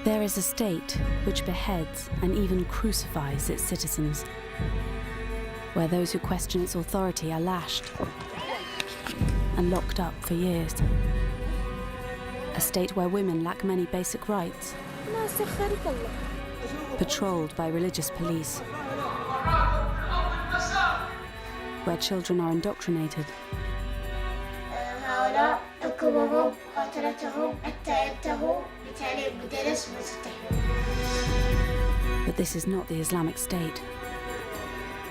There is a state which beheads and even crucifies its citizens, where those who question its authority are lashed and locked up for years. A state where women lack many basic rights, patrolled by religious police, where children are indoctrinated, but this is not the Islamic State.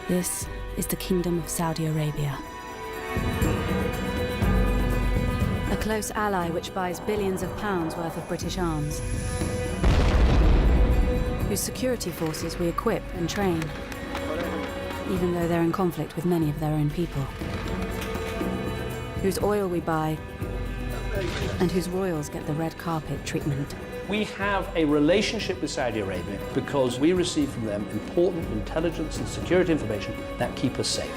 This is the Kingdom of Saudi Arabia. A close ally which buys billions of pounds worth of British arms, whose security forces we equip and train, even though they're in conflict with many of their own people, whose oil we buy, and whose royals get the red carpet treatment. We have a relationship with Saudi Arabia because we receive from them important intelligence and security information that keep us safe.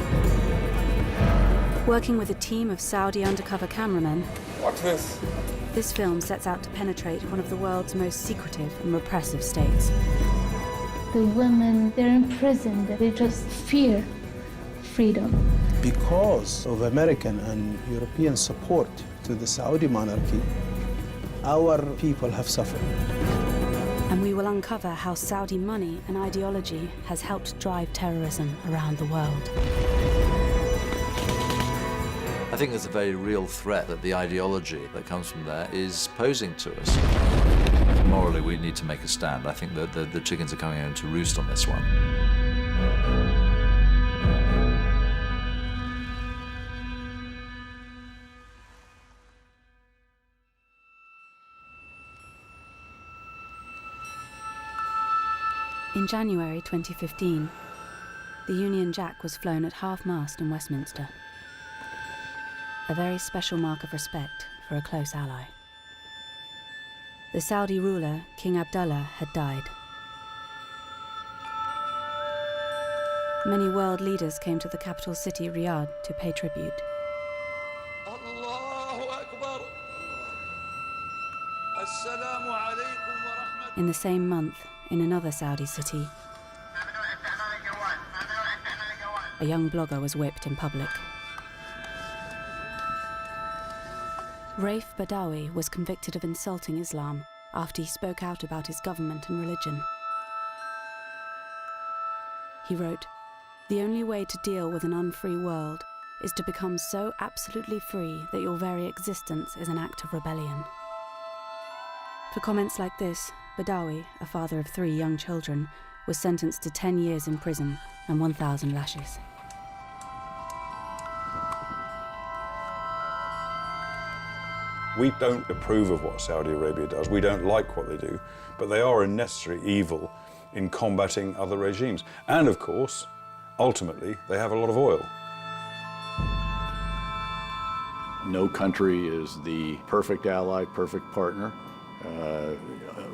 Working with a team of Saudi undercover cameramen, Watch this. This film sets out to penetrate one of the world's most secretive and repressive states. The women, they're imprisoned. They just fear freedom. Because of American and European support to the Saudi monarchy, our people have suffered. And we will uncover how Saudi money and ideology has helped drive terrorism around the world. I think there's a very real threat that the ideology that comes from there is posing to us. Morally, we need to make a stand. I think that the chickens are coming home to roost on this one. In January 2015, the Union Jack was flown at half-mast in Westminster. A very special mark of respect for a close ally. The Saudi ruler, King Abdullah, had died. Many world leaders came to the capital city, Riyadh, to pay tribute. In the same month, in another Saudi city, a young blogger was whipped in public. Raif Badawi was convicted of insulting Islam after he spoke out about his government and religion. He wrote, "The only way to deal with an unfree world is to become so absolutely free that your very existence is an act of rebellion." For comments like this, Badawi, a father of 3 young children, was sentenced to 10 years in prison and 1,000 lashes. We don't approve of what Saudi Arabia does. We don't like what they do, but they are a necessary evil in combating other regimes. And of course, ultimately, they have a lot of oil. No country is the perfect ally, perfect partner,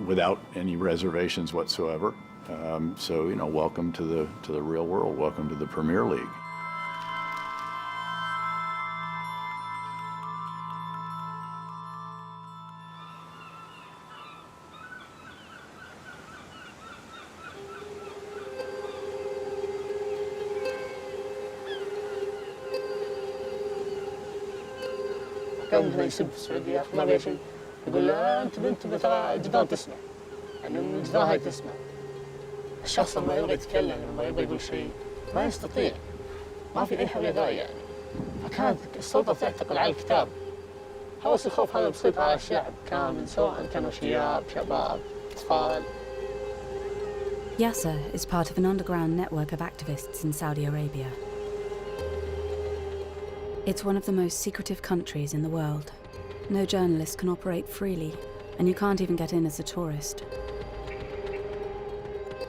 without any reservations whatsoever. So, you know, welcome to the real world. Welcome to the Premier League. كان يسب في السعودية ما بيها شيء يقول له أنت بنت جدران تسمع يعني الجدران هاي تسمع الشخص لما يبغى يتكلم لما يبغى يقول شيء ما يستطيع ما في أي حول داعي يعني فكانت السلطة تعتقل على الكتاب هوس الخوف هذا بسيط على الشعب كامل سواء كانوا شباب أطفال. Yasser is part of an underground network of activists in Saudi Arabia. It's one of the most secretive countries in the world. No journalist can operate freely, and you can't even get in as a tourist.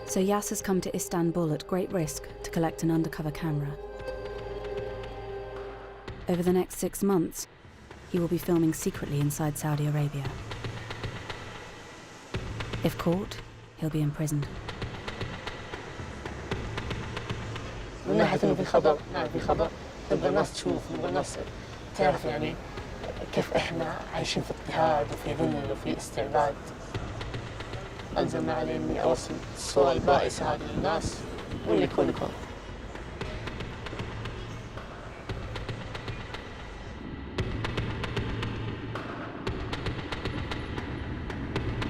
So Yasser's come to Istanbul at great risk to collect an undercover camera. Over the next 6 months, he will be filming secretly inside Saudi Arabia. If caught, he'll be imprisoned. من ناحية إنه في خطر، نعم في خطر، نبغى الناس تشوف، نبغى الناس تعرف يعني كيف إحنا عايشين في اضطهاد وفي ذل وفي استعباد. ألزم علي إني أوصل الصورة البائسة هذه للناس واللي يكون يكون.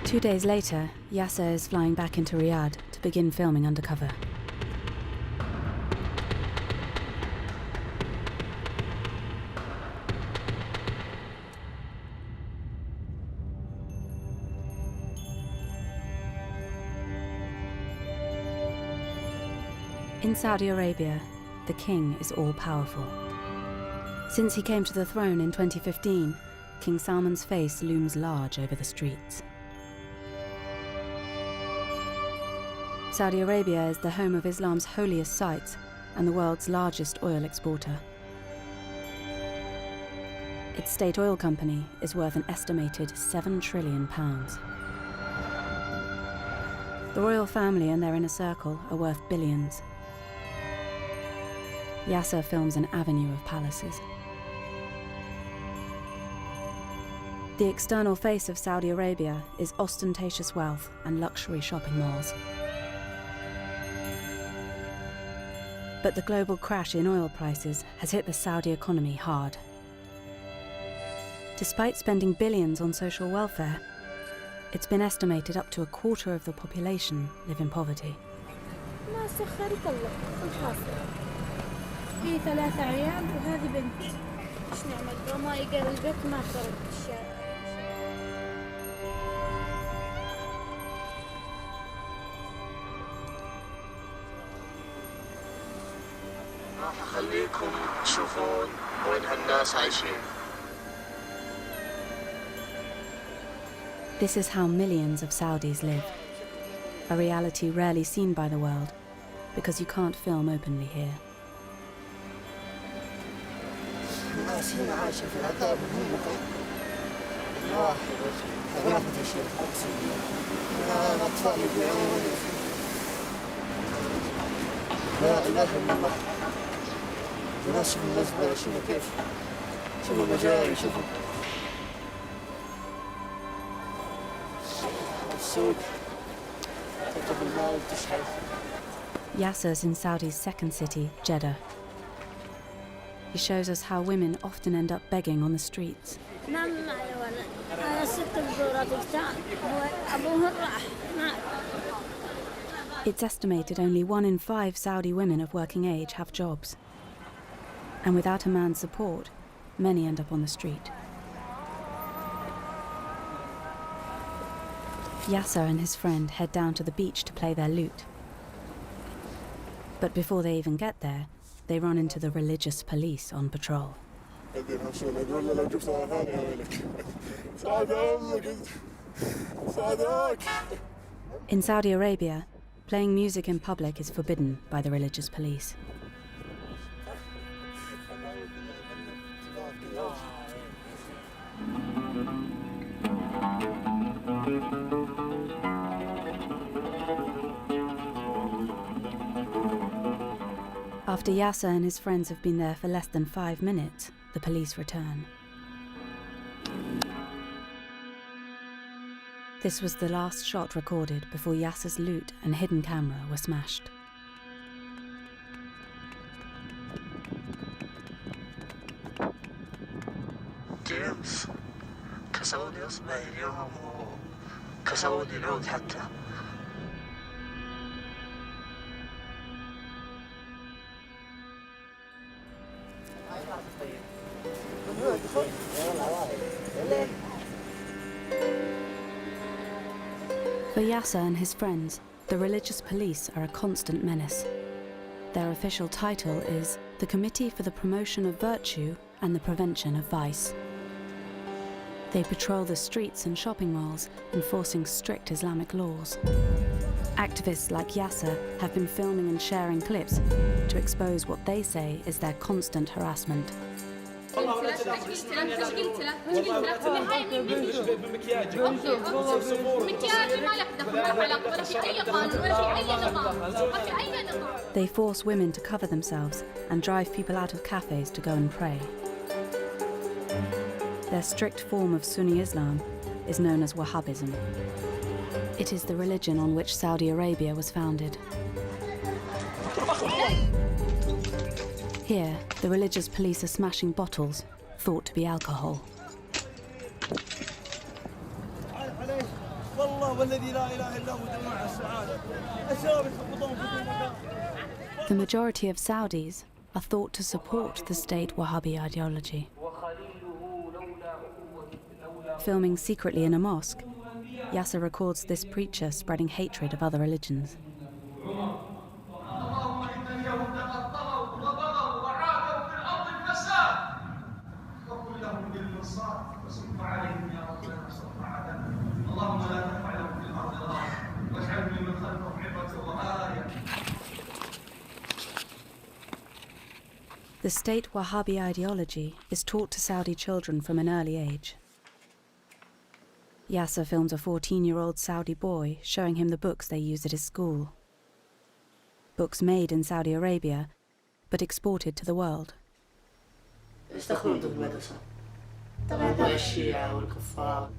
2 days later, Yasser is flying back into Riyadh to begin filming undercover. In Saudi Arabia, the king is all-powerful. Since he came to the throne in 2015, King Salman's face looms large over the streets. Saudi Arabia is the home of Islam's holiest sites and the world's largest oil exporter. Its state oil company is worth an estimated £7 trillion. The royal family and their inner circle are worth billions. Yasser films an avenue of palaces. The external face of Saudi Arabia is ostentatious wealth and luxury shopping malls. But the global crash in oil prices has hit the Saudi economy hard. Despite spending billions on social welfare, it's been estimated up to a quarter of the population live in poverty. في 3 عيال وهذه بنت. ايش نعمل؟ ما يقرا البيت ما خرج الشارع. راح اخليكم تشوفون وين هالناس عايشين. This is how millions of Saudis live, a reality rarely seen by the world because you can't film openly here. الناس هنا عايشة في عذاب مهين. الله غرفة الشيخ الأطفال يبيعون. لا إله إلا الله. الناس في المزبلة شوفوا كيف. شوفوا المجاري شوفوا. السوق تطلب الماء وتشحن. Yasser's in Saudi's second city, Jeddah. He shows us how women often end up begging on the streets. It's estimated only 1 in 5 Saudi women of working age have jobs. And without a man's support, many end up on the street. Yasser and his friend head down to the beach to play their lute. But before they even get there, they run into the religious police on patrol. In Saudi Arabia, playing music in public is forbidden by the religious police. After Yasser and his friends have been there for less than 5 minutes, the police return. This was the last shot recorded before Yasser's lute and hidden camera were smashed. جيمس كسوني اصبعي اليوم وكسوني العود حتى. For Yasser and his friends, the religious police are a constant menace. Their official title is the Committee for the Promotion of Virtue and the Prevention of Vice. They patrol the streets and shopping malls, enforcing strict Islamic laws. Activists like Yasser have been filming and sharing clips to expose what they say is their constant harassment. They force women to cover themselves and drive people out of cafes to go and pray. Their strict form of Sunni Islam is known as Wahhabism. It is the religion on which Saudi Arabia was founded. Here, the religious police are smashing bottles, thought to be alcohol. The majority of Saudis are thought to support the state Wahhabi ideology. Filming secretly in a mosque, Yasser records this preacher spreading hatred of other religions. The state Wahhabi ideology is taught to Saudi children from an early age. Yasser films a 14-year-old Saudi boy showing him the books they use at his school. Books made in Saudi Arabia, but exported to the world. طبعا الشيعة والكفار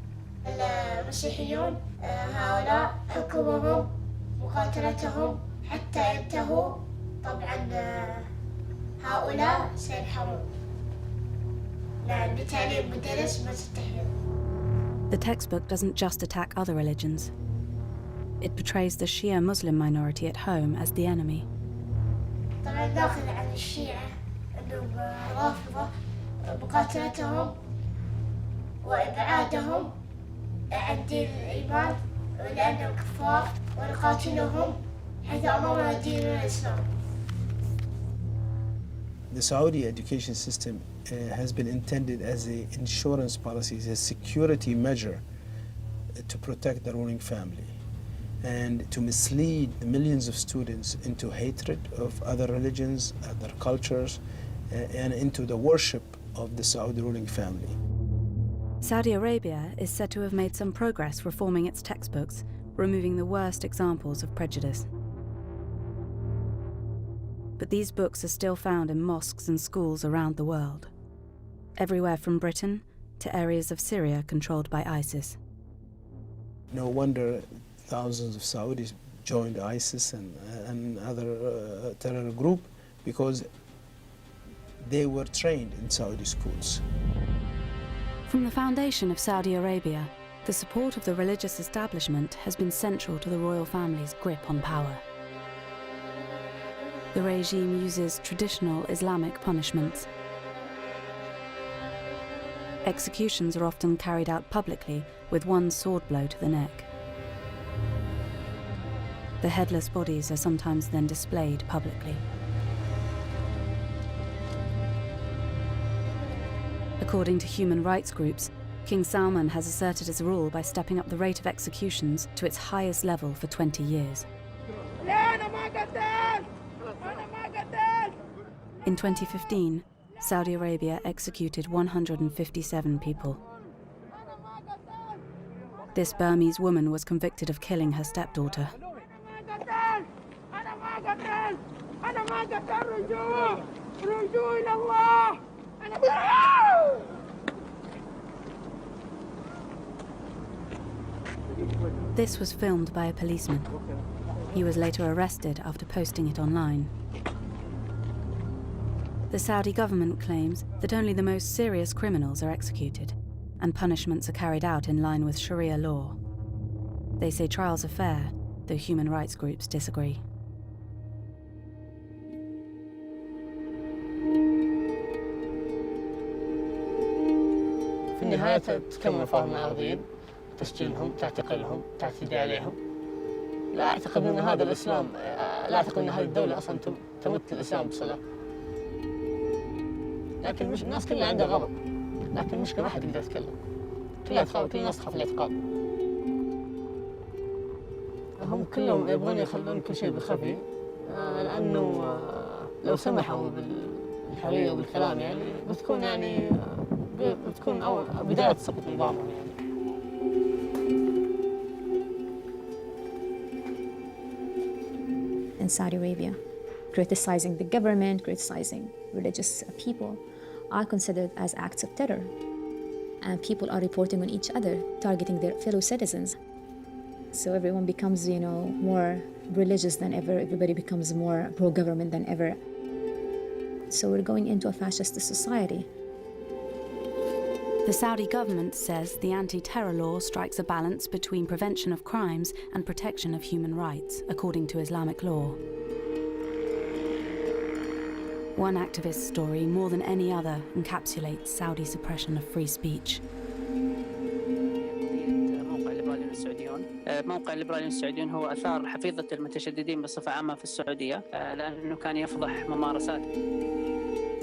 المسيحيون هؤلاء حكمهم مقاتلتهم حتى ينتهوا طبعا هؤلاء سينحرون بتعليم مدرس مسيحي. The textbook doesn't just attack other religions. It portrays the Shia Muslim minority at home as the enemy. طبعا ناخذ عن الشيعة انهم رافضة مقاتلتهم وإبعادهم عن دين الإيمان لأنهم كفار ونقاتلهم حيث أمرنا دين الإسلام. The Saudi education system has been intended as an insurance policy, as a security measure to protect the ruling family and to mislead millions of students into hatred of other religions, other cultures, and into the worship of the Saudi ruling family. Saudi Arabia is said to have made some progress reforming its textbooks, removing the worst examples of prejudice. But these books are still found in mosques and schools around the world, everywhere from Britain to areas of Syria controlled by ISIS. No wonder thousands of Saudis joined ISIS and other terror group, because they were trained in Saudi schools. From the foundation of Saudi Arabia, the support of the religious establishment has been central to the royal family's grip on power. The regime uses traditional Islamic punishments. Executions are often carried out publicly with one sword blow to the neck. The headless bodies are sometimes then displayed publicly. According to human rights groups, King Salman has asserted his rule by stepping up the rate of executions to its highest level for 20 years. In 2015, Saudi Arabia executed 157 people. This Burmese woman was convicted of killing her stepdaughter. This was filmed by a policeman. He was later arrested after posting it online. The Saudi government claims that only the most serious criminals are executed, and punishments are carried out in line with Sharia law. They say trials are fair, though human rights groups disagree. في النهاية تكمل فهم العرضيين تسجيلهم تعتقلهم تعتدي عليهم. لا أعتقد أن هذا الإسلام لا أعتقد أن هذه الدولة أصلا تمت الإسلام بصلة. لكن مش الناس كلها عندها غضب، لكن المشكلة ما حد يقدر يتكلم. كل الناس تخاف الاعتقاد. هم كلهم يبغون يخلون كل شيء بالخفي، لأنه لو سمحوا بالحرية وبالكلام يعني بتكون بداية سقوط نظامهم يعني. In Saudi Arabia, criticizing the government, criticizing religious people are considered as acts of terror. And people are reporting on each other, targeting their fellow citizens. So everyone becomes, more religious than ever. Everybody becomes more pro-government than ever. So we're going into a fascist society. The Saudi government says the anti-terror law strikes a balance between prevention of crimes and protection of human rights, according to Islamic law. One activist's story, more than any other, encapsulates Saudi suppression of free speech. موقع الليبراليين السعوديون هو أثار حفيظة المتشددين بصفة عامة في السعودية لأنه كان يفضح ممارسات.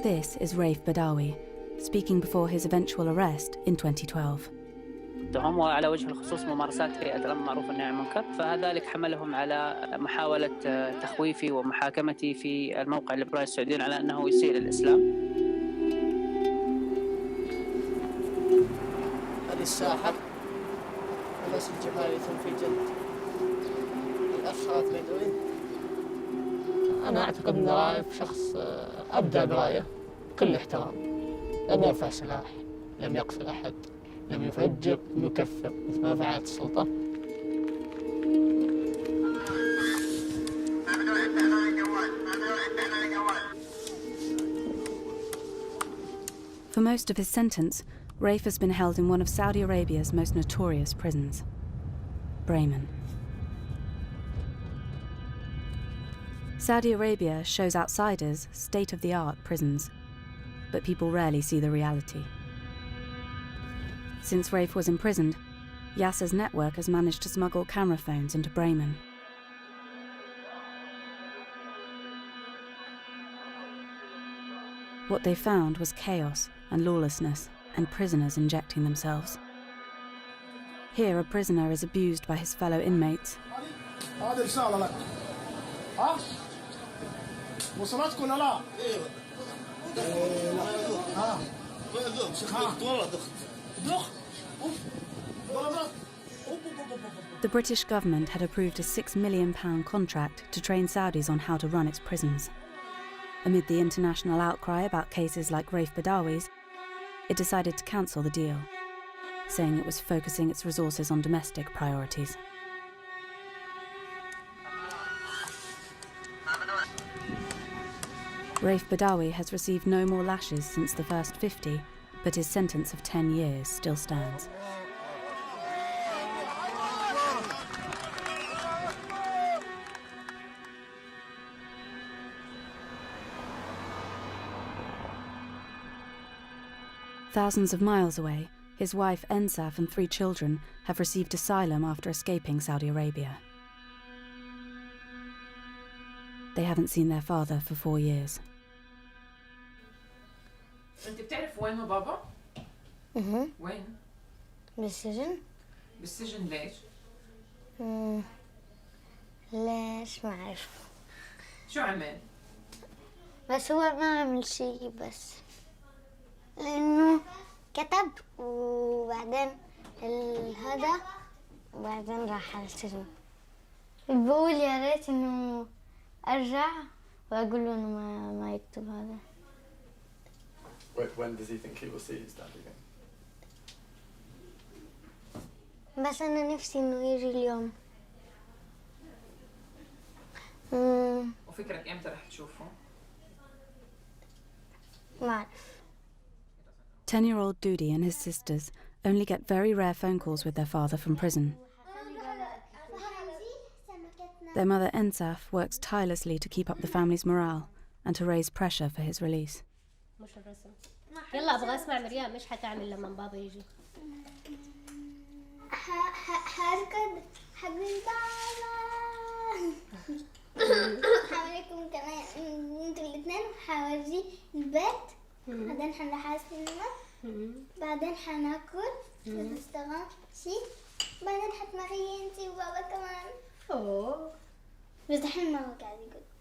This is Raif Badawi, speaking before his eventual arrest in 2012. وعلى وجه الخصوص ممارسات هيئة الأمر بالمعروف والنهي عن المنكر، فذلك حملهم على محاولة تخويفي ومحاكمتي في الموقع الليبرالي السعوديون على أنه يسيء للإسلام. هذه الساحة ومسجد جبالي في جد الأخ خالد بدوي. أنا أعتقد أن رايف شخص أبدع برايه بكل احترام، لم يرفع سلاح، لم يقتل أحد، لم يفجر، لم يكفر مثل ما فعلت السلطة. For most of his sentence, Raif has been held in one of Saudi Arabia's most notorious prisons, Bremen. Saudi Arabia shows outsiders state-of-the-art prisons, but people rarely see the reality. Since Raif was imprisoned, Yasser's network has managed to smuggle camera phones into Bremen. What they found was chaos and lawlessness, and prisoners injecting themselves. Here, a prisoner is abused by his fellow inmates. The British government had approved a £6 million contract to train Saudis on how to run its prisons. Amid the international outcry about cases like Raif Badawi's, it decided to cancel the deal, saying it was focusing its resources on domestic priorities. Raif Badawi has received no more lashes since the first 50, but his sentence of 10 years still stands. Thousands of miles away, his wife Ensaf and 3 children have received asylum after escaping Saudi Arabia. They haven't seen their father for 4 years. أنت بتعرف وين بابا؟ وين؟ بالسجن. بالسجن ليش؟ ليش ما أعرف. شو عمل؟ بس هو ما عمل شيء، بس لأنه كتب وبعدين هذا وبعدين راح على السجن. بقول يا ريت إنه أرجع وأقول له إنه ما يكتب هذا. When does he think he will see his dad again? بس أنا نفسي إنه يجي اليوم. وفكرك إمتى رح تشوفه؟ ما أعرف. 10-year-old Dudi and his sisters only get very rare phone calls with their father from prison. Their mother Ensaf works tirelessly to keep up the family's morale and to raise pressure for his release. يلا ابغى اسمع مريم ايش حتعمل لما بابا يجي؟ هركض حبيب بابا. حاولكم كمان انتوا الاثنين وحاورجي البيت. بعدين حنروح على السينما. بعدين حناكل ونشتغل شيء. بعدين حتمري انتي وبابا كمان. اوه بس دحين ما هو قاعد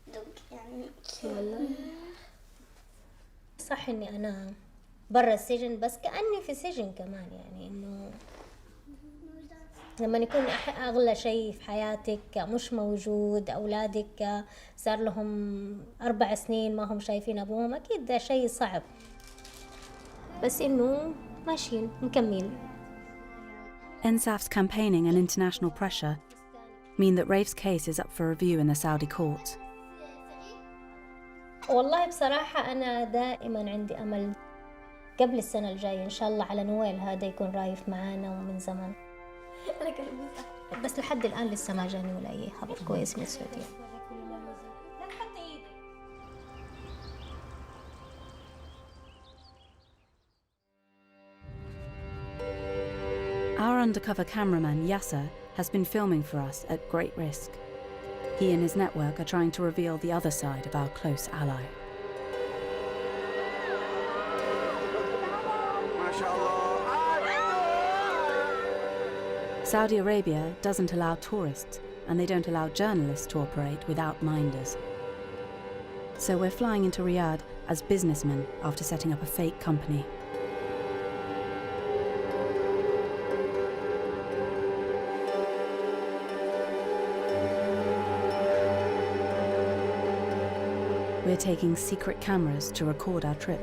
يدق يعني. والله صح اني انا برا السجن، بس كأني في سجن كمان، يعني انه لما يكون اغلى شيء في حياتك مش موجود، اولادك صار لهم 4 سنين ما هم شايفين ابوهم، اكيد ده شيء صعب، بس انه ماشيين مكملين. Ensaf's campaigning and international pressure mean that Rafe's case is up for review in the Saudi courts. والله بصراحة أنا دائما عندي أمل قبل السنة الجاية إن شاء الله على نويل هذا يكون رايف معانا ومن زمان. بس لحد الآن لسه ما جاني ولا أي خبر كويس من السعودية. Our undercover cameraman, Yasser, has been filming for us at great risk. He and his network are trying to reveal the other side of our close ally. Saudi Arabia doesn't allow tourists, and they don't allow journalists to operate without minders. So we're flying into Riyadh as businessmen after setting up a fake company. We're taking secret cameras to record our trip.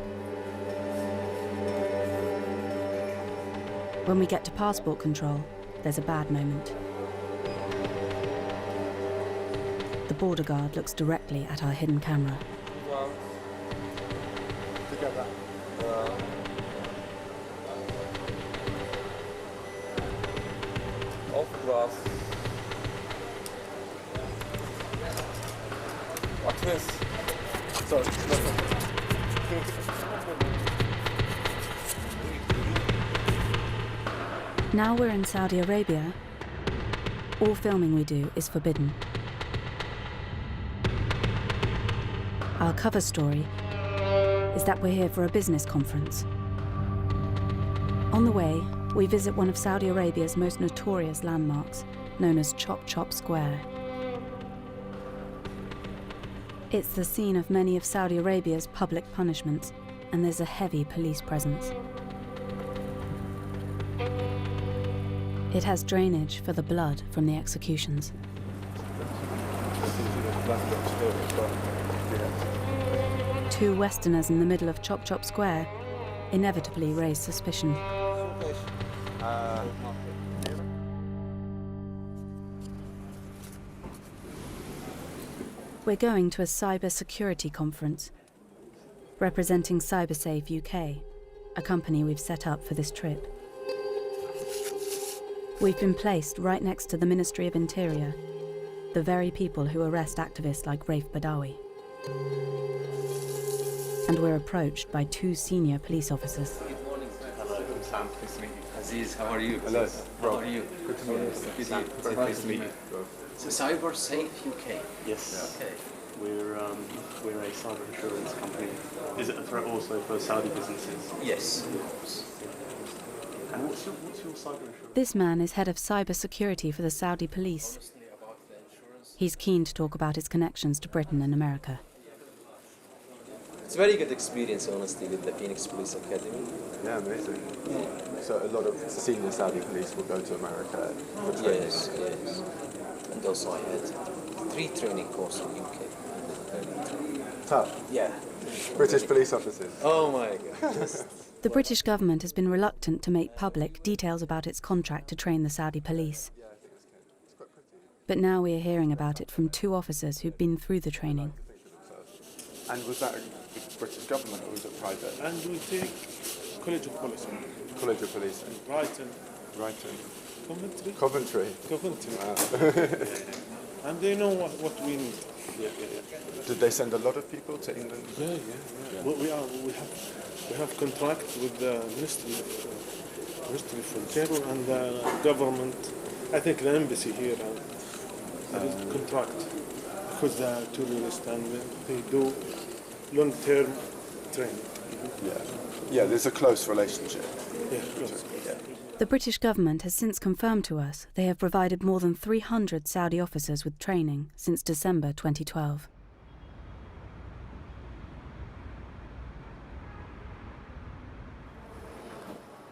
When we get to passport control, there's a bad moment. The border guard looks directly at our hidden camera. Together. Off glass. Watch this. Sorry. Now we're in Saudi Arabia. All filming we do is forbidden. Our cover story is that we're here for a business conference. On the way, we visit one of Saudi Arabia's most notorious landmarks, known as Chop Chop Square. It's the scene of many of Saudi Arabia's public punishments, and there's a heavy police presence. It has drainage for the blood from the executions. Two Westerners in the middle of Chop Chop Square inevitably raise suspicion. We're going to a cyber-security conference representing CyberSafe UK, a company we've set up for this trip. We've been placed right next to the Ministry of Interior, the very people who arrest activists like Raif Badawi. And we're approached by two senior police officers. Good morning. Hello, I'm Sam. Nice to meet you. Aziz, how are you? Hello. How are you? Good to meet you. Good to meet you. Very nice to meet you. So CyberSafe UK. Yes. Okay. We're a cyber insurance company. Is it a threat also for Saudi businesses? Yes, of course. And what's your cyber insurance? This man is head of cyber security for the Saudi police. He's keen to talk about his connections to Britain and America. It's a very good experience, honestly, with the Phoenix Police Academy. Yeah, amazing. So a lot of senior Saudi police will go to America for training. Yes, yes. And also I had 3 training courses in UK. Tough? Yeah. British police officers? Oh my God. The British government has been reluctant to make public details about its contract to train the Saudi police. But now we are hearing about it from 2 officers who've been through the training. And was that the British government or was it private? And we take College of Police. College of Police. Brighton. Brighton. Coventry. Coventry. Coventry. Wow. And they know what we need. Did they send a lot of people to England? Yeah. Well, we have contract with the Ministry for Interior and the government. I think the embassy here has contract because they are tourists and they do long-term training. Yeah, there's a close relationship. Yeah, close. The British government has since confirmed to us they have provided more than 300 Saudi officers with training since December 2012.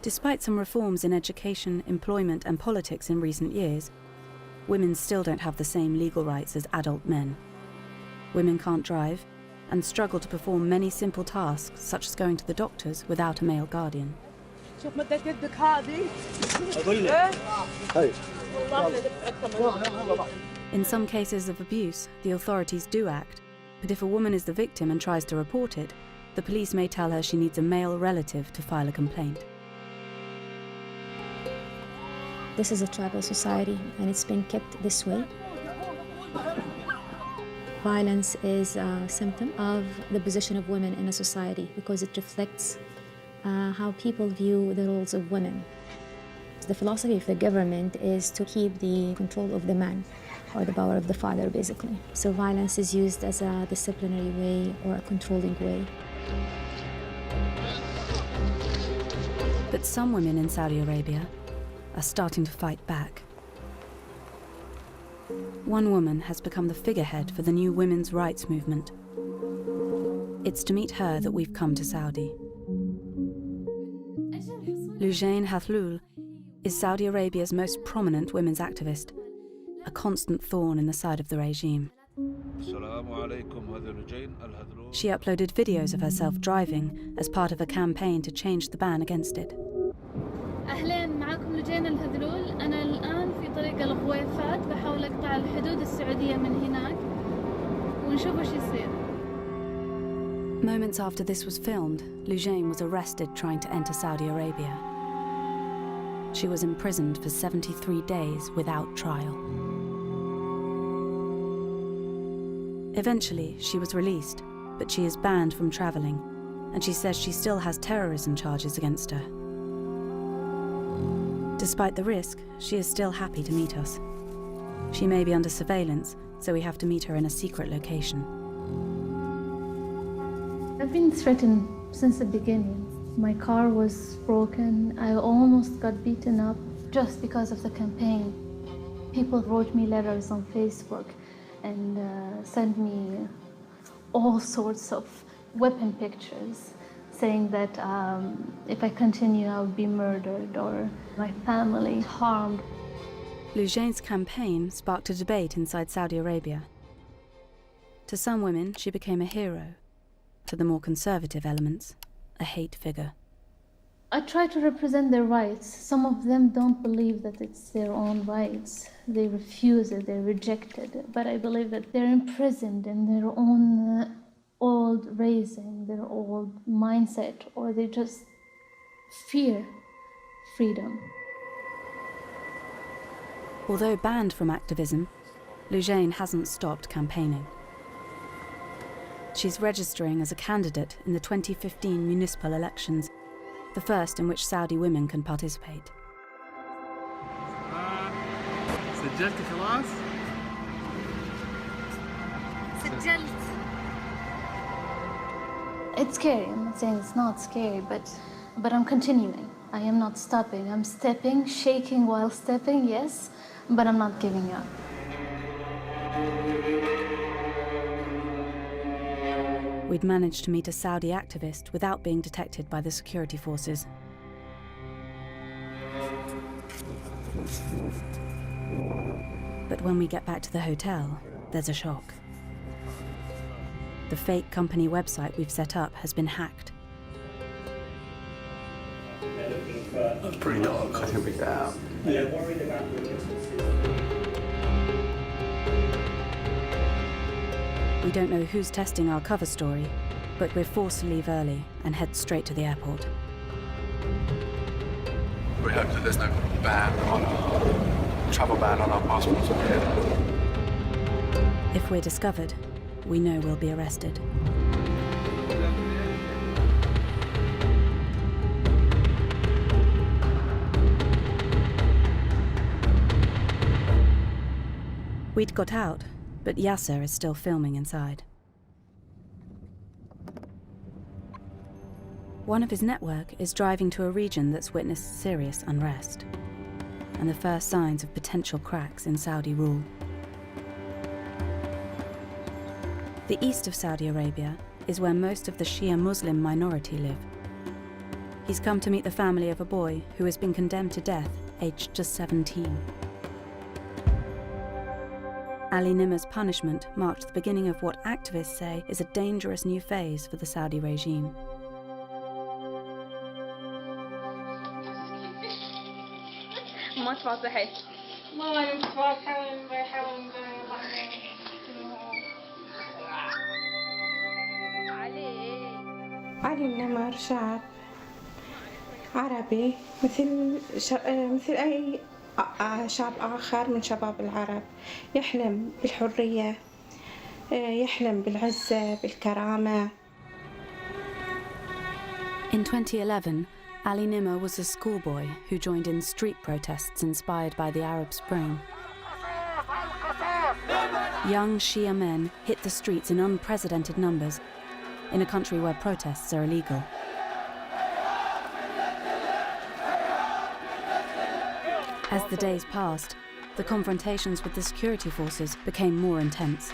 Despite some reforms in education, employment and politics in recent years, women still don't have the same legal rights as adult men. Women can't drive and struggle to perform many simple tasks such as going to the doctors without a male guardian. شوف مدت يدك هذه اقول لك هاي In some cases of abuse, the authorities do act, but if a woman is the victim and tries to report it, the police may tell her she needs a male relative to file a complaint. This is a tribal society, and it's been kept this way. Violence is a symptom of the position of women in a society because it reflects how people view the roles of women. The philosophy of the government is to keep the control of the man, or the power of the father, basically. So violence is used as a disciplinary way or a controlling way. But some women in Saudi Arabia are starting to fight back. One woman has become the figurehead for the new women's rights movement. It's to meet her that we've come to Saudi. Loujain Hathloul is Saudi Arabia's most prominent women's activist, a constant thorn in the side of the regime. She uploaded videos of herself driving as part of a campaign to change the ban against it. أهلين معكم لوجين الهذلول. أنا الآن في طريق الغويفات بحاول أقطع الحدود السعودية من هناك ونشوف وش يصير. Moments after this was filmed, Loujain was arrested trying to enter Saudi Arabia. She was imprisoned for 73 days without trial. Eventually, she was released, but she is banned from traveling, and she says she still has terrorism charges against her. Despite the risk, she is still happy to meet us. She may be under surveillance, so we have to meet her in a secret location. I've been threatened since the beginning. My car was broken. I almost got beaten up just because of the campaign. People wrote me letters on Facebook and sent me all sorts of weapon pictures, saying that if I continue, I would be murdered or my family harmed. Loujain's campaign sparked a debate inside Saudi Arabia. To some women, she became a hero. To the more conservative elements, a hate figure. I try to represent their rights. Some of them don't believe that it's their own rights. They refuse it, they reject it. But I believe that they're imprisoned in their own old raising, their old mindset, or they just fear freedom. Although banned from activism, Loujain hasn't stopped campaigning. She's registering as a candidate in the 2015 municipal elections, the first in which Saudi women can participate. سجلت خلاص؟ سجلت. It's scary. I'm not saying it's not scary, but I'm continuing. I am not stopping. I'm stepping, shaking while stepping, yes, but I'm not giving up. We'd managed to meet a Saudi activist without being detected by the security forces. But when we get back to the hotel, there's a shock. The fake company website we've set up has been hacked. That's pretty dark. I think we get out. Yeah. We don't know who's testing our cover story, but we're forced to leave early and head straight to the airport. We hope that there's no travel ban on our passports. If we're discovered, we know we'll be arrested. We'd got out, but Yasser is still filming inside. One of his network is driving to a region that's witnessed serious unrest and the first signs of potential cracks in Saudi rule. The east of Saudi Arabia is where most of the Shia Muslim minority live. He's come to meet the family of a boy who has been condemned to death, aged just 17. Ali Nimr's punishment marked the beginning of what activists say is a dangerous new phase for the Saudi regime. ما تفاصحي علي النمر شاب عربي مثل أي شاب آخر من شباب العرب، يحلم بالحرية، يحلم بالعزة، بالكرامة. In 2011, Ali Nimr was a schoolboy who joined in street protests inspired by the Arab Spring. Young Shia men hit the streets in unprecedented numbers in a country where protests are illegal. As the days passed, the confrontations with the security forces became more intense.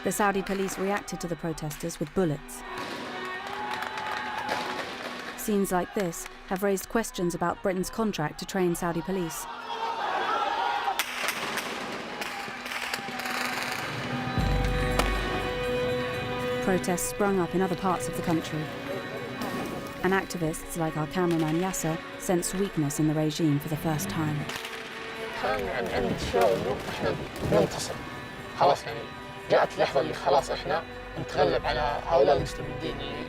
The Saudi police reacted to the protesters with bullets. Scenes like this have raised questions about Britain's contract to train Saudi police. Protests sprung up in other parts of the country, and activists like our cameraman Yasser sensed weakness in the regime for the first time. كان عندي شعور إنه إحنا ننتصر، خلاص يعني جاءت اللحظة اللي خلاص إحنا نتغلب على هؤلاء المستبدين اللي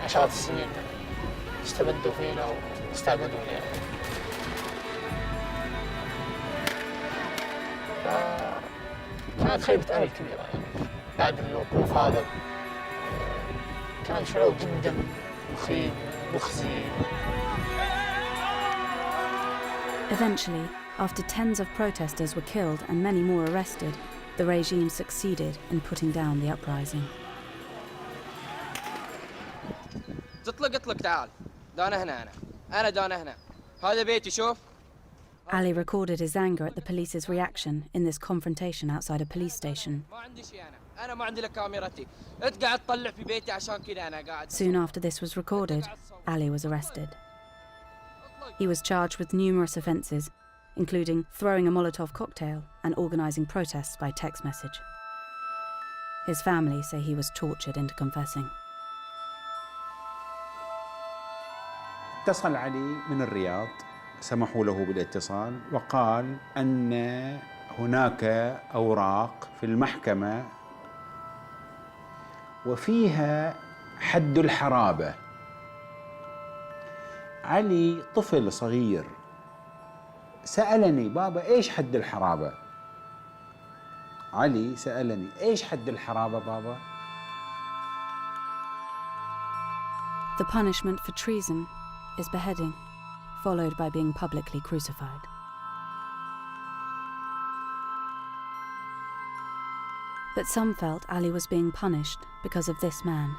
عشرات السنين استبدوا فينا واستعبدوا لنا. كانت خيبة أمل كبيرة يعني بعد الوقوف هذا، كان شعور جدا مخيب مخزي. Eventually, after tens of protesters were killed and many more arrested, the regime succeeded in putting down the uprising. اطلق تعال. دانا هنا أنا دانا هنا. هذا بيتي شوف. Ali recorded his anger at the police's reaction in this confrontation outside a police station. ما عندي شيء أنا ما عندي لك كاميرتي. أنت قاعد تطلع في بيتي عشان كذا أنا قاعد. Soon after this was recorded, Ali was arrested. He was charged with numerous offences, including throwing a Molotov cocktail and organising protests by text message. His family say he was tortured into confessing. اتصل علي من الرياض، سمحوا له بالاتصال وقال أن هناك أوراق في المحكمة وفيها حد الحرابة. علي طفل صغير سألني بابا إيش حد الحرابة؟ علي سألني إيش حد الحرابة بابا؟ The punishment for treason is beheading, followed by being publicly crucified. But some felt Ali was being punished because of this man.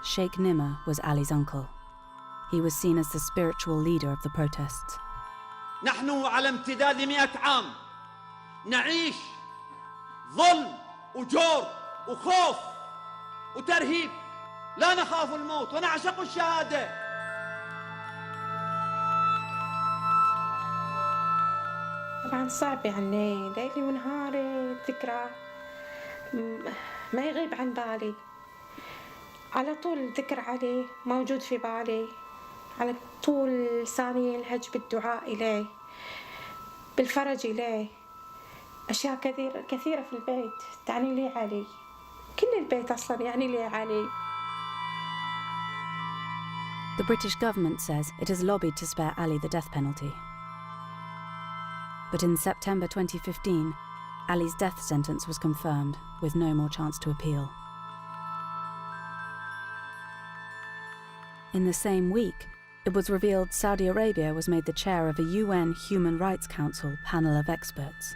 Sheikh Nimr was Ali's uncle. He was seen as the spiritual leader of the protests. نحن على امتداد 100 عام نعيش ظلم وجور وخوف وترهيب، لا نخاف الموت ونعشق الشهادة. طبعا صعب يعني ليلي ونهاري الذكرى ما يغيب عن بالي، على طول ذكر علي موجود في بالي، على طول لساني يلهج بالدعاء إليه، بالفرج إليه. أشياء كثيرة في البيت تعني لي علي، كل البيت أصلا يعني لي علي. The British government says it has lobbied to spare Ali the death penalty. But in September 2015, Ali's death sentence was confirmed, with no more chance to appeal. In the same week, it was revealed Saudi Arabia was made the chair of a UN Human Rights Council panel of experts.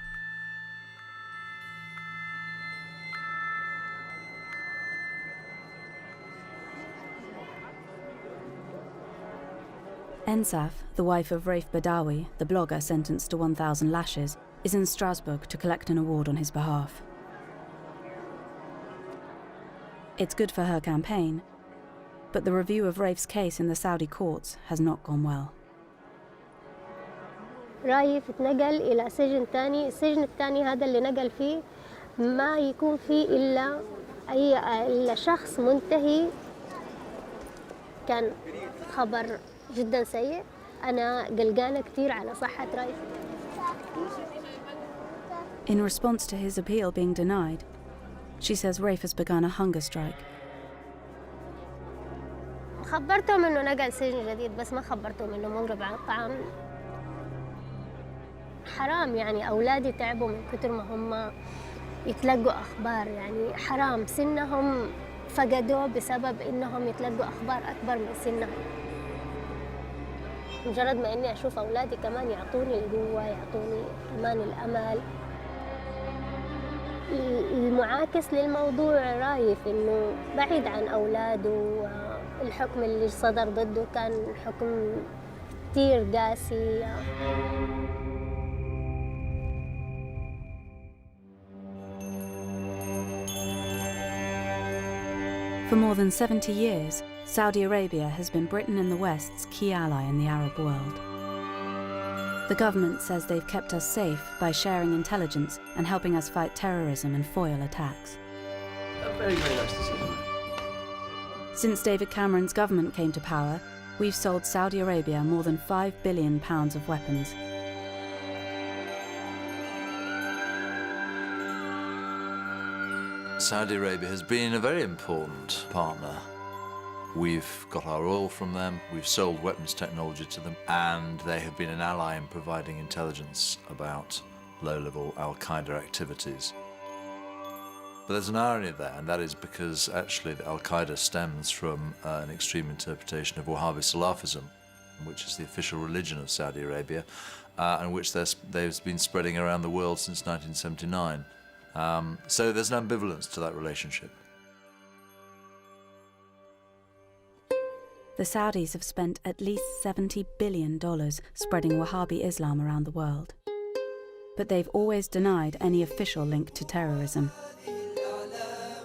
Ensaf, the wife of Raif Badawi, the blogger sentenced to 1,000 lashes, is in Strasbourg to collect an award on his behalf. It's good for her campaign, but the review of Raif's case in the Saudi courts has not gone well. رايف اتنقل إلى سجن تاني، السجن الثاني هذا اللي نقل فيه ما يكون فيه إلا شخص منتهي. كان خبر جدا سيء، أنا قلقانة كتير على صحة رايف. In response to his appeal being denied, she says Raif has begun a hunger strike. خبرتهم إنه نقل سجن جديد بس ما خبرتهم إنه مغرب عن الطعام. حرام يعني أولادي تعبوا من كتر ما هم يتلقوا أخبار، يعني حرام سنهم فقدوه بسبب إنهم يتلقوا أخبار أكبر من سنهم. مجرد ما إني أشوف أولادي كمان يعطوني القوة، يعطوني كمان الأمل. المعاكس للموضوع رايف إنه بعيد عن أولاده، الحكم اللي صدر ضده كان حكم كتير قاسي. For more than 70 years, Saudi Arabia has been Britain and the West's key ally in the Arab world. The government says they've kept us safe by sharing intelligence and helping us fight terrorism and foil attacks. A very, very nice decision. Since David Cameron's government came to power, we've sold Saudi Arabia more than £5 billion of weapons. Saudi Arabia has been a very important partner. We've got our oil from them, we've sold weapons technology to them, and they have been an ally in providing intelligence about low-level Al-Qaeda activities. But there's an irony there, and that is because actually the Al-Qaeda stems from an extreme interpretation of Wahhabi Salafism, which is the official religion of Saudi Arabia, and which they've been spreading around the world since 1979. So there's an ambivalence to that relationship. The Saudis have spent at least $70 billion spreading Wahhabi Islam around the world. But they've always denied any official link to terrorism,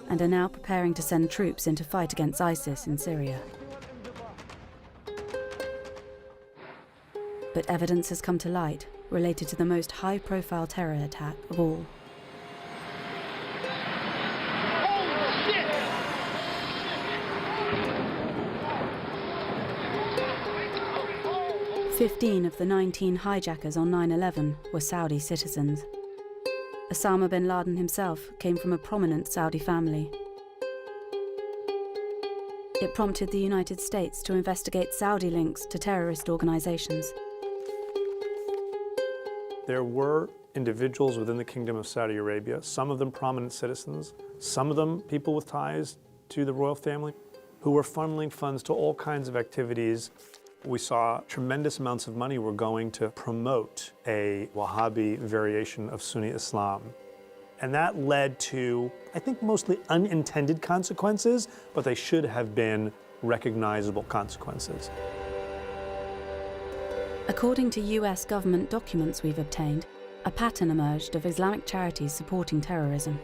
and are now preparing to send troops in to fight against ISIS in Syria. But evidence has come to light related to the most high-profile terror attack of all. 15 of the 19 hijackers on 9/11 were Saudi citizens. Osama bin Laden himself came from a prominent Saudi family. It prompted the United States to investigate Saudi links to terrorist organizations. There were individuals within the Kingdom of Saudi Arabia, some of them prominent citizens, some of them people with ties to the royal family, who were funneling funds to all kinds of activities. We saw tremendous amounts of money were going to promote a Wahhabi variation of Sunni Islam. And that led to, I think, mostly unintended consequences, but they should have been recognizable consequences. According to US government documents we've obtained, a pattern emerged of Islamic charities supporting terrorism.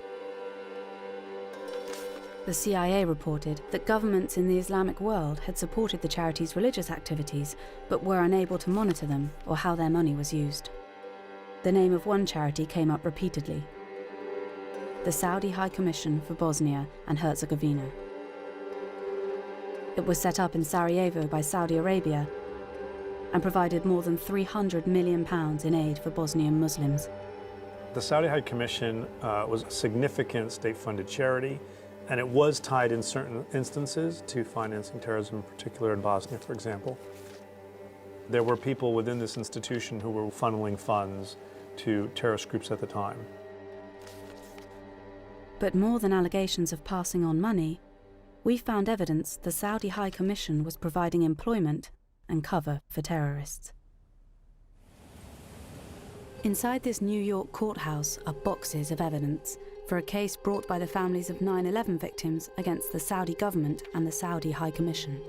The CIA reported that governments in the Islamic world had supported the charities' religious activities, but were unable to monitor them or how their money was used. The name of one charity came up repeatedly: the Saudi High Commission for Bosnia and Herzegovina. It was set up in Sarajevo by Saudi Arabia and provided more than £300 million in aid for Bosnian Muslims. The Saudi High Commission was a significant state-funded charity, and it was tied in certain instances to financing terrorism, in particular in Bosnia, for example. There were people within this institution who were funneling funds to terrorist groups at the time. But more than allegations of passing on money, we found evidence the Saudi High Commission was providing employment and cover for terrorists. Inside this New York courthouse are boxes of evidence for a case brought by the families of 9/11 victims against the Saudi government and the Saudi High Commission.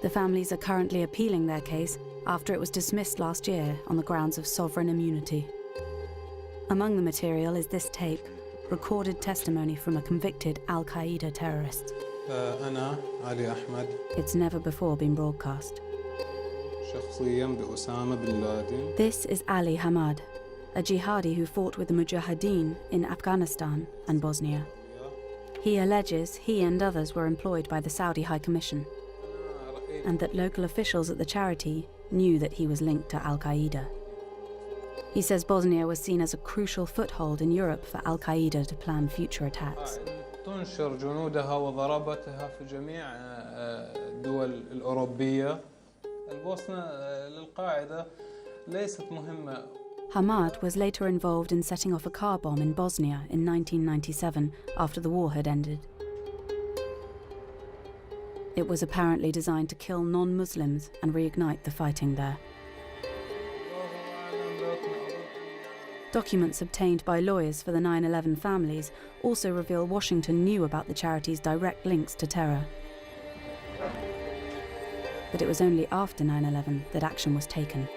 The families are currently appealing their case after it was dismissed last year on the grounds of sovereign immunity. Among the material is this tape, recorded testimony from a convicted Al-Qaeda terrorist. أنا علي أحمد. It's never before been broadcast. شخصياً بأسامة بن لادن. This is Ali Hamad, a jihadi who fought with the Mujahideen in Afghanistan and Bosnia. He alleges he and others were employed by the Saudi High Commission. and that local officials at the charity knew that he was linked to al-Qaeda. He says Bosnia was seen as a crucial foothold in Europe for al-Qaeda to plan future attacks. تنشر جنودها وضربتها في جميع الدول الأوروبية. البوسنة للقاعدة ليست مهمة. Hamad was later involved in setting off a car bomb in Bosnia in 1997 after the war had ended. It was apparently designed to kill non-Muslims and reignite the fighting there. Documents obtained by lawyers for the 9/11 families also reveal Washington knew about the charity's direct links to terror. But it was only after 9/11 that action was taken.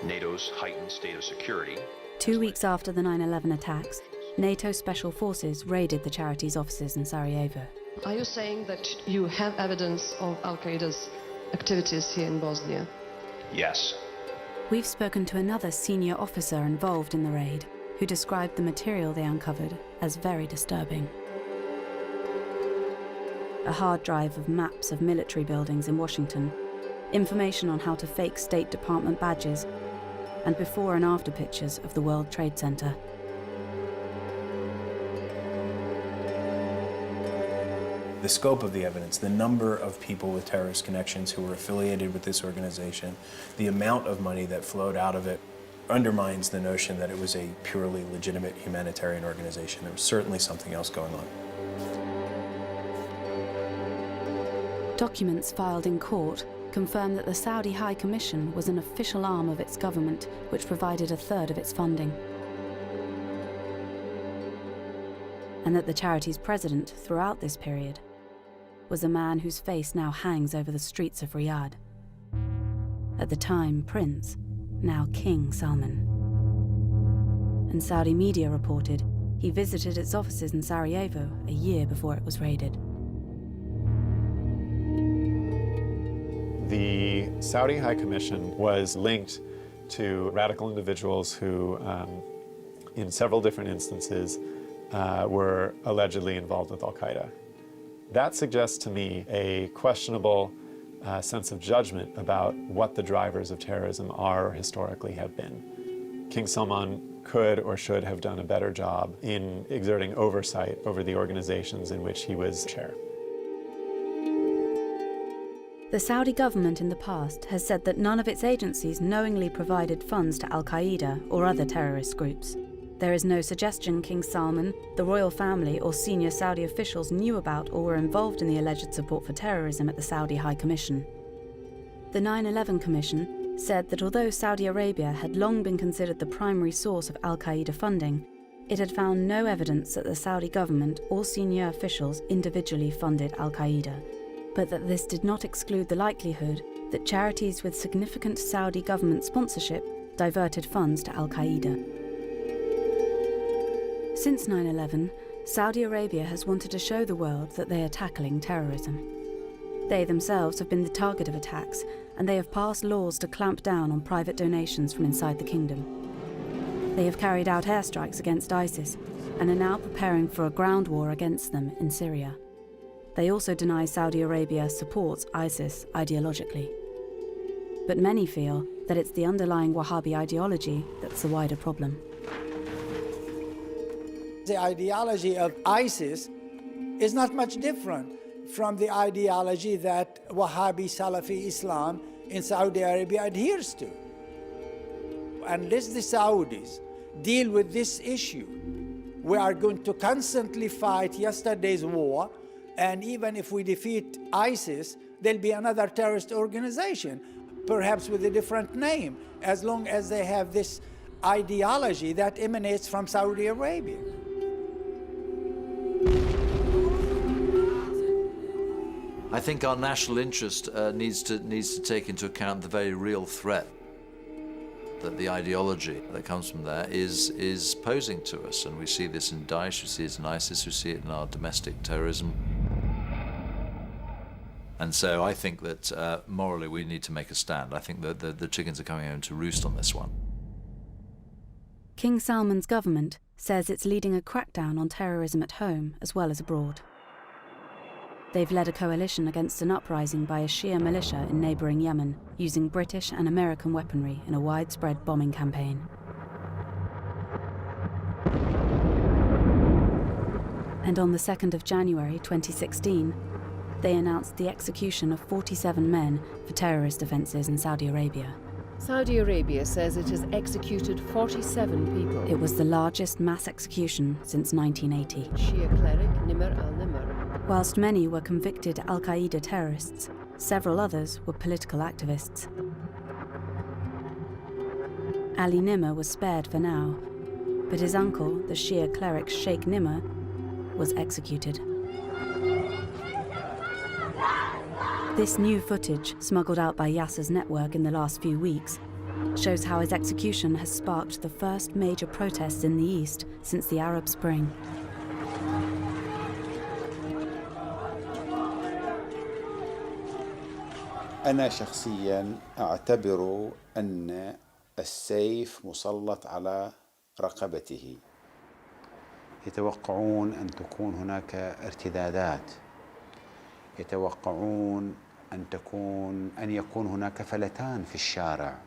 NATO's heightened state of security. 2 weeks after the 9/11 attacks, NATO special forces raided the charity's offices in Sarajevo. Are you saying that you have evidence of al-Qaeda's activities here in Bosnia? Yes. We've spoken to another senior officer involved in the raid, who described the material they uncovered as very disturbing. A hard drive of maps of military buildings in Washington, information on how to fake State Department badges, and before and after pictures of the World Trade Center. The scope of the evidence, the number of people with terrorist connections who were affiliated with this organization, the amount of money that flowed out of it undermines the notion that it was a purely legitimate humanitarian organization. There was certainly something else going on. Documents filed in court confirm that the Saudi High Commission was an official arm of its government which provided a third of its funding, and that the charity's president throughout this period was a man whose face now hangs over the streets of Riyadh. At the time, Prince, now King Salman. And Saudi media reported he visited its offices in Sarajevo a year before it was raided. The Saudi High Commission was linked to radical individuals who, in several different instances, were allegedly involved with al-Qaeda. That suggests to me a questionable sense of judgment about what the drivers of terrorism are or historically have been. King Salman could or should have done a better job in exerting oversight over the organizations in which he was chair. The Saudi government in the past has said that none of its agencies knowingly provided funds to al-Qaeda or other terrorist groups. There is no suggestion King Salman, the royal family, or senior Saudi officials knew about or were involved in the alleged support for terrorism at the Saudi High Commission. The 9/11 Commission said that although Saudi Arabia had long been considered the primary source of al-Qaeda funding, it had found no evidence that the Saudi government or senior officials individually funded al-Qaeda, but that this did not exclude the likelihood that charities with significant Saudi government sponsorship diverted funds to al-Qaeda. Since 9/11, Saudi Arabia has wanted to show the world that they are tackling terrorism. They themselves have been the target of attacks, and they have passed laws to clamp down on private donations from inside the kingdom. They have carried out airstrikes against ISIS and are now preparing for a ground war against them in Syria. They also deny Saudi Arabia supports ISIS ideologically. But many feel that it's the underlying Wahhabi ideology that's the wider problem. The ideology of ISIS is not much different from the ideology that Wahhabi Salafi Islam in Saudi Arabia adheres to. Unless the Saudis deal with this issue, we are going to constantly fight yesterday's war, and even if we defeat ISIS, there'll be another terrorist organization, perhaps with a different name, as long as they have this ideology that emanates from Saudi Arabia. I think our national interest needs to take into account the very real threat that the ideology that comes from there is posing to us. And we see this in Daesh, we see it in ISIS, we see it in our domestic terrorism. And so I think that morally we need to make a stand. I think that the chickens are coming home to roost on this one. King Salman's government says it's leading a crackdown on terrorism at home as well as abroad. They've led a coalition against an uprising by a Shia militia in neighbouring Yemen, using British and American weaponry in a widespread bombing campaign. And on the 2nd of January 2016, they announced the execution of 47 men for terrorist offences in Saudi Arabia. Saudi Arabia says it has executed 47 people. It was the largest mass execution since 1980. Shia cleric Nimr al-Nimr. Whilst many were convicted Al-Qaeda terrorists, several others were political activists. Ali Nimr was spared for now, but his uncle, the Shia cleric Sheikh Nimr, was executed. This new footage, smuggled out by Yasser's network in the last few weeks, shows how his execution has sparked the first major protests in the East since the Arab Spring. أنا شخصياً أعتبر أن السيف مسلط على رقبته. يتوقعون أن تكون هناك ارتدادات، يتوقعون أن يكون هناك فلتان في الشارع.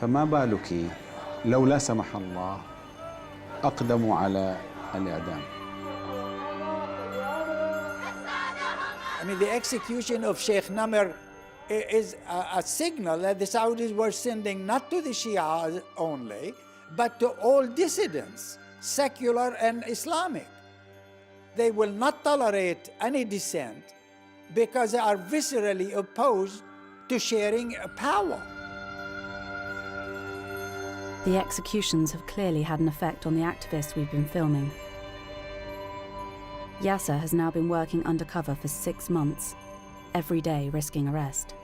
فما بالك لو لا سمح الله أقدموا على الإعدام. I mean, the execution of Sheikh Nimr is a signal that the Saudis were sending not to the Shia only, but to all dissidents, secular and Islamic. They will not tolerate any dissent because they are viscerally opposed to sharing power. The executions have clearly had an effect on the activists we've been filming. Yasser has now been working undercover for 6 months, every day risking arrest.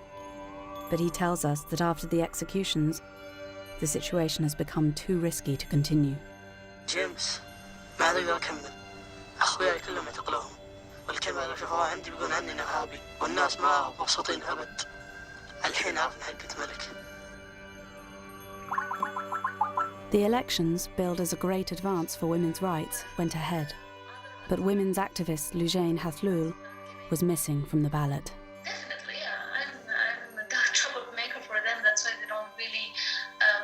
But he tells us that after the executions, the situation has become too risky to continue. جيمس ما أقدر أكمل. أخوياي كلهم اعتقلوهم والكاميرا لو شافوها عندي بيقولون عني إرهابي والناس ما مبسوطين أبد. الحين عرفنا حقة ملك. The elections, billed as a great advance for women's rights, went ahead. But women's activist Loujain Hathlul was missing from the ballot. Definitely, yeah. I'm a dark troublemaker for them. That's why they don't really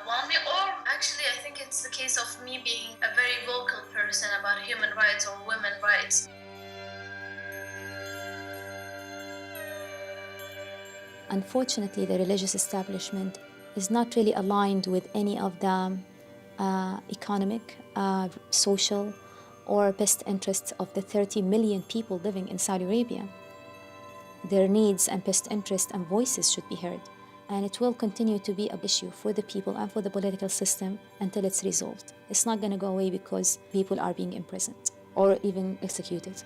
want me. Or actually, I think it's the case of me being a very vocal person about human rights or women's rights. Unfortunately, the religious establishment is not really aligned with any of the economic, social, or best interests of the 30 million people living in Saudi Arabia. Their needs and best interests and voices should be heard, and it will continue to be an issue for the people and for the political system until it's resolved. It's not going to go away because people are being imprisoned or even executed.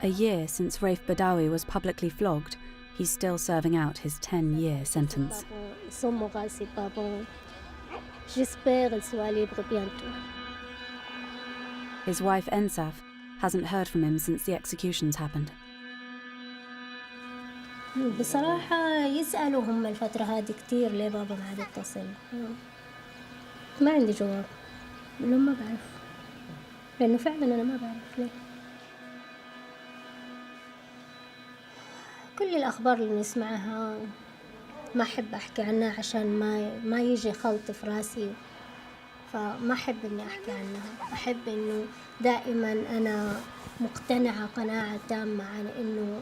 A year since Raif Badawi was publicly flogged, he's still serving out his 10-year sentence. His wife Ensaf hasn't heard from him since the executions happened. بصراحة يسألوا هم الفترة هذه كتير ليه بابا ما عاد يتصل. ما عندي جواب. لهم ما بعرف. لأنه فعلا أنا ما بعرف ليه. كل الأخبار اللي نسمعها ما أحب أحكي عنها عشان ما يجي خلط في راسي، فما أحب إني أحكي عنها. أحب إنه دائما أنا مقتنعة قناعة تامة عن إنه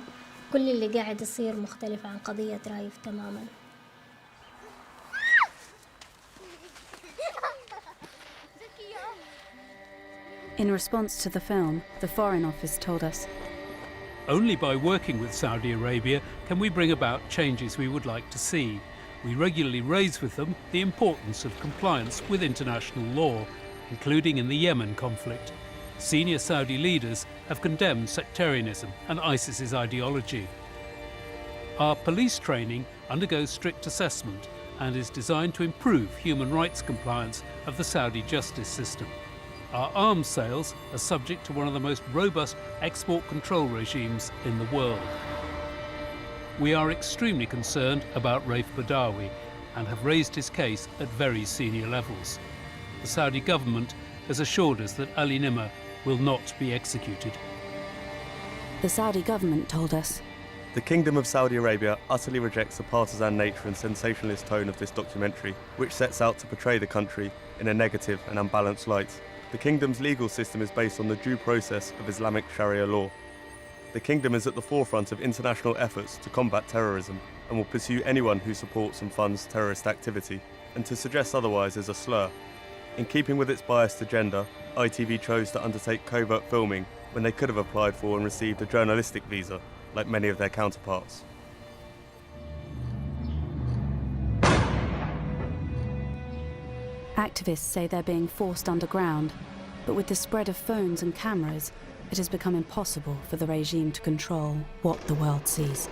كل اللي قاعد يصير مختلف عن قضية رايف تماما. In response to the film, the Foreign Office told us, "Only by working with Saudi Arabia can we bring about changes we would like to see. We regularly raise with them the importance of compliance with international law, including in the Yemen conflict. Senior Saudi leaders have condemned sectarianism and ISIS's ideology. Our police training undergoes strict assessment and is designed to improve human rights compliance of the Saudi justice system. Our arms sales are subject to one of the most robust export control regimes in the world. We are extremely concerned about Raif Badawi and have raised his case at very senior levels. The Saudi government has assured us that Ali Nimr will not be executed. The Saudi government told us, "The Kingdom of Saudi Arabia utterly rejects the partisan nature and sensationalist tone of this documentary, which sets out to portray the country in a negative and unbalanced light. The Kingdom's legal system is based on the due process of Islamic Sharia law. The Kingdom is at the forefront of international efforts to combat terrorism and will pursue anyone who supports and funds terrorist activity, and to suggest otherwise is a slur. In keeping with its biased agenda, ITV chose to undertake covert filming when they could have applied for and received a journalistic visa, like many of their counterparts." Activists say they're being forced underground, but with the spread of phones and cameras, it has become impossible for the regime to control what the world sees.